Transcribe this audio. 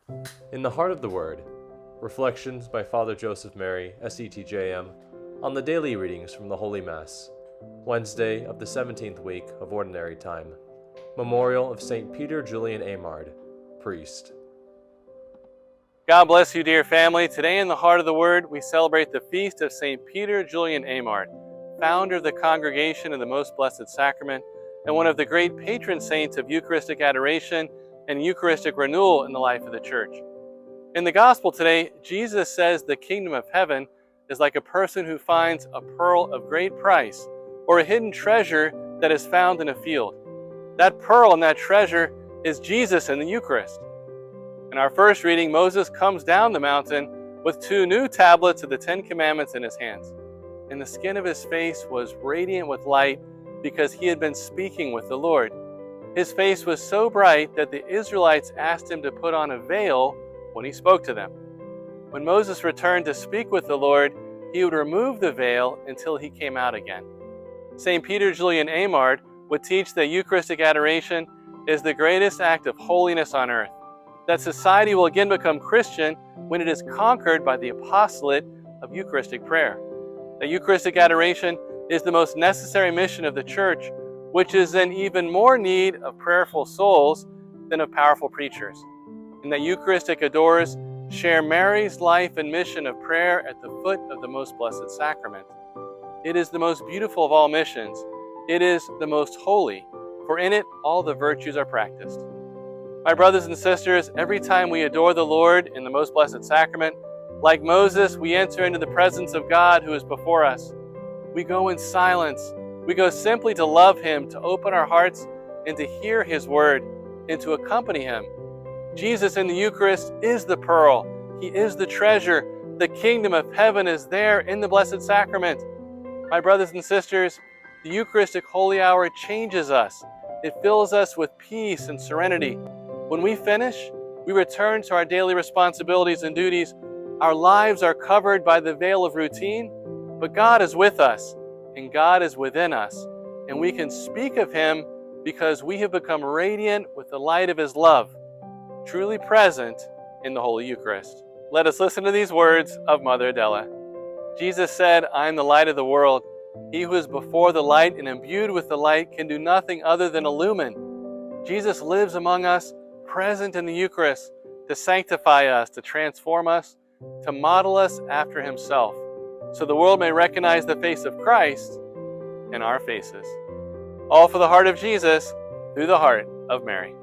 In the Heart of the Word, Reflections by Father Joseph Mary, SCTJM, on the daily readings from the Holy Mass, Wednesday of the 17th week of Ordinary Time, Memorial of St. Peter Julian Aymard, Priest. God bless you, dear family. Today in the Heart of the Word, we celebrate the feast of St. Peter Julian Aymard, founder of the Congregation of the Most Blessed Sacrament, and one of the great patron saints of Eucharistic Adoration and Eucharistic renewal in the life of the Church. In the Gospel today, Jesus says the kingdom of heaven is like a person who finds a pearl of great price or a hidden treasure that is found in a field. That pearl and that treasure is Jesus in the Eucharist. In our first reading, Moses comes down the mountain with 2 new tablets of the 10 Commandments in his hands. And the skin of his face was radiant with light because he had been speaking with the Lord. His face was so bright that the Israelites asked him to put on a veil when he spoke to them. When Moses returned to speak with the Lord, he would remove the veil until he came out again. St. Peter Julian Aymard would teach that Eucharistic adoration is the greatest act of holiness on earth, that society will again become Christian when it is conquered by the apostolate of Eucharistic prayer. That Eucharistic adoration is the most necessary mission of the Church, which is in even more need of prayerful souls than of powerful preachers. And that Eucharistic adorers share Mary's life and mission of prayer at the foot of the Most Blessed Sacrament. It is the most beautiful of all missions. It is the most holy, for in it all the virtues are practiced. My brothers and sisters, every time we adore the Lord in the Most Blessed Sacrament, like Moses, we enter into the presence of God who is before us. We go in silence. We go simply to love Him, to open our hearts, and to hear His word, and to accompany Him. Jesus in the Eucharist is the pearl. He is the treasure. The kingdom of heaven is there in the Blessed Sacrament. My brothers and sisters, the Eucharistic Holy Hour changes us. It fills us with peace and serenity. When we finish, we return to our daily responsibilities and duties. Our lives are covered by the veil of routine, but God is with us, and God is within us, and we can speak of Him because we have become radiant with the light of His love, truly present in the Holy Eucharist. Let us listen to these words of Mother Adela. Jesus said, "I am the light of the world. He who is before the light and imbued with the light can do nothing other than illumine." Jesus lives among us, present in the Eucharist, to sanctify us, to transform us, to model us after Himself, so the world may recognize the face of Christ in our faces. All for the heart of Jesus, through the heart of Mary.